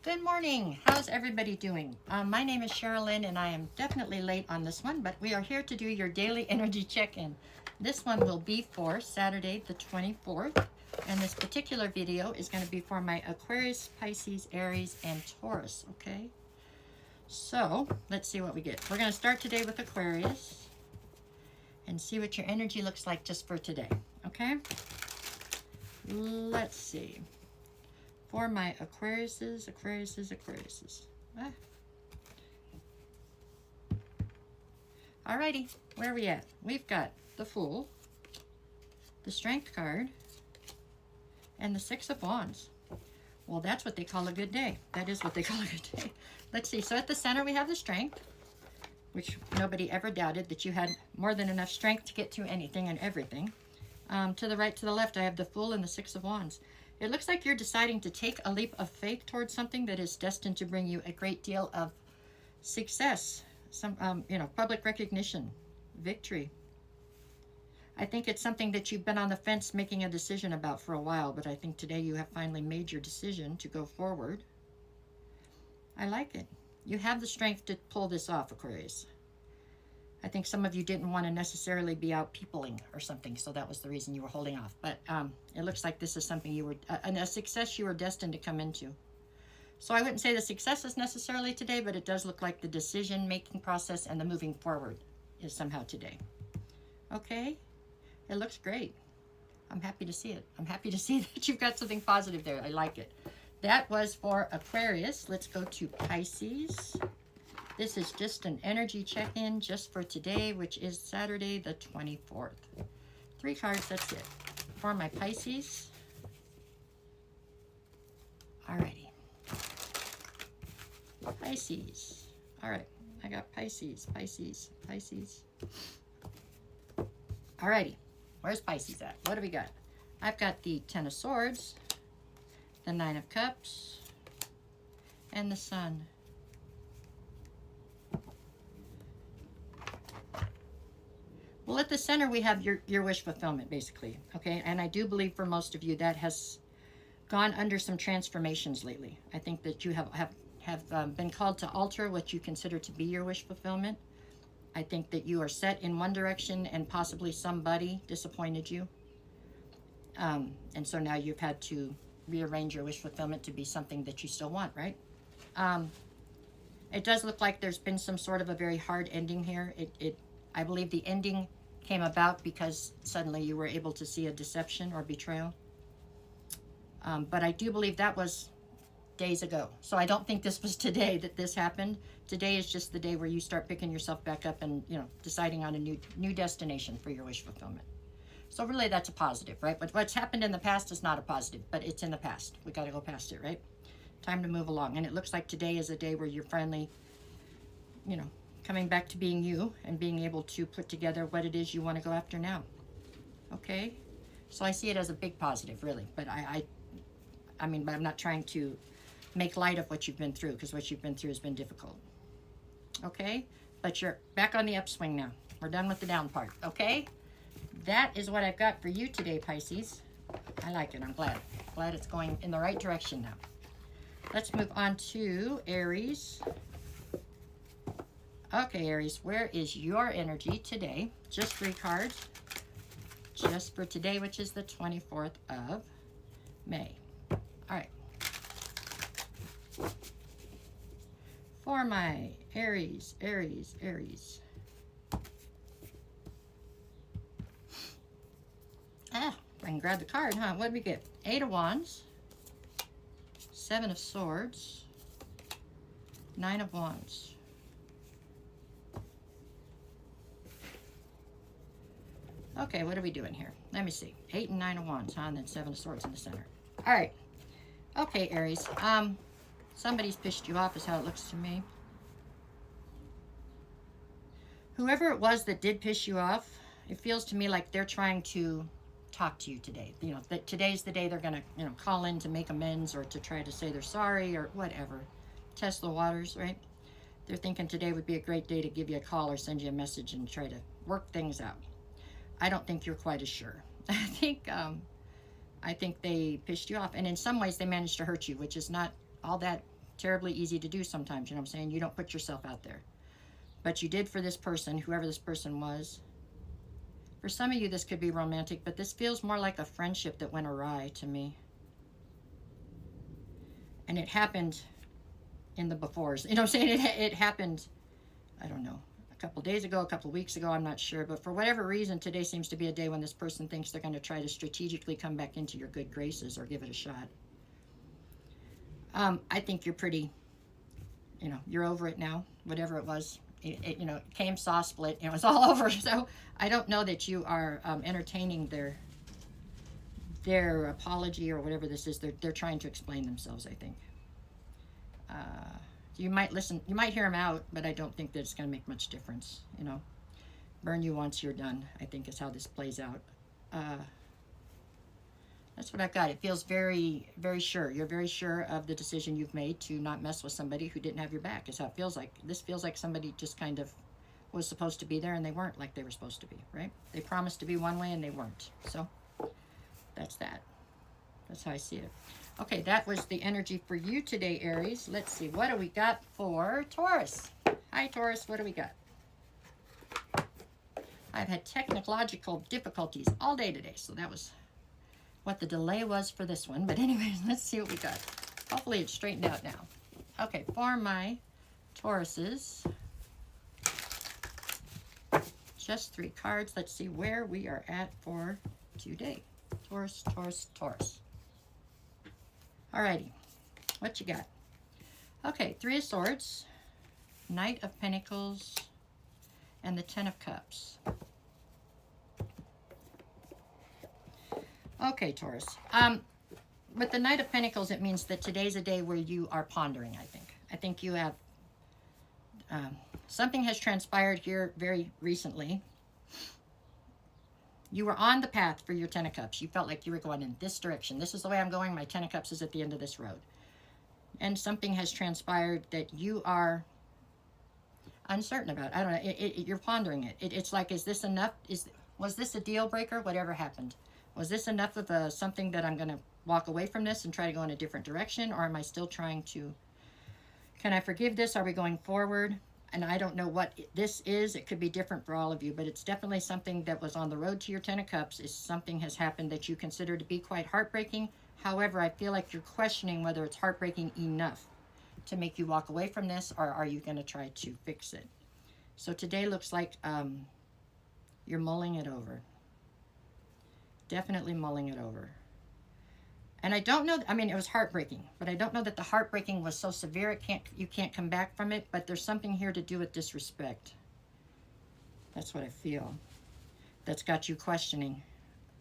Good morning. How's everybody doing? My name is Sherilyn, and I am definitely late on this one, but we are here to do your daily energy check-in. This one will be for Saturday the 24th, and this particular video is going to be for my Aquarius, Pisces, Aries, and Taurus, okay? So, let's see what we get. We're going to start today with Aquarius and see what your energy looks like just for today, okay? Let's see. For my Aquariuses. Ah. Alrighty, where are we at? We've got the Fool, the Strength card, and the Six of Wands. Well, that's what they call a good day. That is what they call a good day. Let's see. So at the center we have the Strength, which nobody ever doubted that you had more than enough strength to get through anything and everything. To the right, to the left, I have the Fool and the Six of Wands. It looks like you're deciding to take a leap of faith towards something that is destined to bring you a great deal of success, some, public recognition, victory. I think it's something that you've been on the fence making a decision about for a while, but I think today you have finally made your decision to go forward. I like it. You have the strength to pull this off, Aquarius. I think some of you didn't want to necessarily be out peopling or something, so that was the reason you were holding off. But it looks like this is something you were, a success you were destined to come into. So I wouldn't say the success is necessarily today, but it does look like the decision-making process and the moving forward is somehow today. Okay? It looks great. I'm happy to see it. I'm happy to see that you've got something positive there. I like it. That was for Aquarius. Let's go to Pisces. This is just an energy check-in just for today, which is Saturday the 24th. 3 cards, that's it. For my Pisces. Alrighty. Pisces. Alright, I got Pisces. Alrighty, where's Pisces at? What do we got? I've got the Ten of Swords, the Nine of Cups, and the Sun. Well, at the center, we have your wish fulfillment, basically, okay? And I do believe for most of you that has gone under some transformations lately. I think that you have been called to alter what you consider to be your wish fulfillment. I think that you are set in one direction and possibly somebody disappointed you. And so now you've had to rearrange your wish fulfillment to be something that you still want, right? It does look like there's been some sort of a very hard ending here. I believe the ending came about because suddenly you were able to see a deception or betrayal. But I do believe that was days ago. So I don't think this was today that this happened. Today is just the day where you start picking yourself back up and, deciding on a new destination for your wish fulfillment. So really that's a positive, right? But what's happened in the past is not a positive, but it's in the past. We got to go past it, right? Time to move along. And it looks like today is a day where you're finally, coming back to being you and being able to put together what it is you want to go after now. Okay? So I see it as a big positive, really. But but I'm not trying to make light of what you've been through, because what you've been through has been difficult. Okay? But you're back on the upswing now. We're done with the down part. Okay? That is what I've got for you today, Pisces. I like it. I'm glad. Glad it's going in the right direction now. Let's move on to Aries. Okay, Aries, where is your energy today? Just 3 cards. Just for today, which is the 24th of May. All right. For my Aries. I can grab the card, huh? What did we get? 8 of Wands. 7 of Swords. 9 of Wands. Okay, what are we doing here? Let me see. 8 and 9 of Wands, huh? And then 7 of Swords in the center. All right. Okay, Aries. Somebody's pissed you off is how it looks to me. Whoever it was that did piss you off, it feels to me like they're trying to talk to you today. That today's the day they're going to, call in to make amends or to try to say they're sorry or whatever. Test the waters, right? They're thinking today would be a great day to give you a call or send you a message and try to work things out. I don't think you're quite as sure. I think they pissed you off, and in some ways they managed to hurt you, which is not all that terribly easy to do sometimes, you know what I'm saying? You don't put yourself out there. But you did for this person, whoever this person was. For some of you, this could be romantic, but this feels more like a friendship that went awry to me. And it happened in the befores. You know what I'm saying? It happened, I don't know, a couple days ago, a couple weeks ago, I'm not sure. But for whatever reason, today seems to be a day when this person thinks they're going to try to strategically come back into your good graces or give it a shot. I think you're pretty, you know, you're over it now, whatever it was. You know, it came, saw, split, you know, it's all over. So I don't know that you are entertaining their apology or whatever this is. They're trying to explain themselves, I think. You might listen, you might hear them out, but I don't think that it's going to make much difference, you know. Burn you once, you're done, I think is how this plays out. That's what I've got. It feels very, very sure. You're very sure of the decision you've made to not mess with somebody who didn't have your back, is how it feels like. This feels like somebody just kind of was supposed to be there and they weren't like they were supposed to be, right? They promised to be one way and they weren't. So that's that. That's how I see it. Okay, that was the energy for you today, Aries. Let's see. What do we got for Taurus? Hi, Taurus. What do we got? I've had technological difficulties all day today, so that was what the delay was for this one. But anyways, let's see what we got. Hopefully it's straightened out now. Okay, for my Tauruses, just 3 cards. Let's see where we are at for today. Taurus, Taurus, Taurus. Alrighty, what you got? Okay, 3 of Swords, Knight of Pentacles, and the 10 of Cups. Okay, Taurus. With the Knight of Pentacles, it means that today's a day where you are pondering, I think. I think you have... something has transpired here very recently. You were on the path for your 10 of Cups. You felt like you were going in this direction. This is the way I'm going. My 10 of Cups is at the end of this road. And something has transpired that you are uncertain about. I don't know. You're pondering it. It's like, is this enough? Was this a deal breaker? Whatever happened. Was this enough of something that I'm going to walk away from this and try to go in a different direction? Or am I still trying to, can I forgive this? Are we going forward? And I don't know what this is. It could be different for all of you, but it's definitely something that was on the road to your 10 of Cups. Is something has happened that you consider to be quite heartbreaking. However, I feel like you're questioning whether it's heartbreaking enough to make you walk away from this, or are you going to try to fix it? So today looks like you're mulling it over. Definitely mulling it over. And I don't know, I mean, it was heartbreaking, but I don't know that the heartbreaking was so severe you can't come back from it, but there's something here to do with disrespect. That's what I feel. That's got you questioning,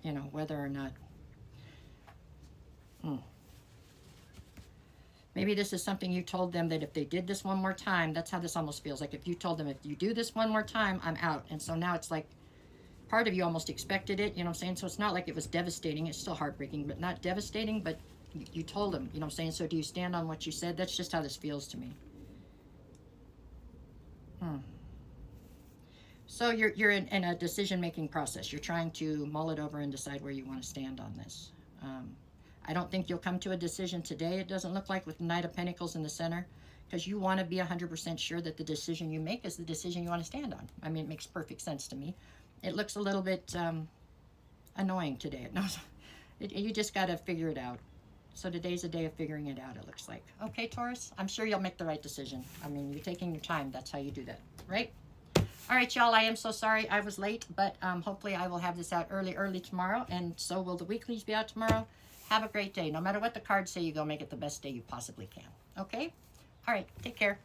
you know, whether or not. Maybe this is something you told them that if they did this one more time, that's how this almost feels. Like if you told them, if you do this one more time, I'm out. And so now it's like, part of you almost expected it, you know what I'm saying? So it's not like it was devastating. It's still heartbreaking, but not devastating, but you told them, you know what I'm saying? So do you stand on what you said? That's just how this feels to me. So you're in a decision-making process. You're trying to mull it over and decide where you want to stand on this. I don't think you'll come to a decision today. It doesn't look like with the Knight of Pentacles in the center, because you want to be 100% sure that the decision you make is the decision you want to stand on. I mean, it makes perfect sense to me. It looks a little bit annoying today. You just got to figure it out. So today's a day of figuring it out, it looks like. Okay, Taurus, I'm sure you'll make the right decision. I mean, you're taking your time. That's how you do that, right? All right, y'all, I am so sorry I was late, but hopefully I will have this out early tomorrow, and so will the weeklies be out tomorrow. Have a great day. No matter what the cards say, you go make it the best day you possibly can. Okay? All right, take care.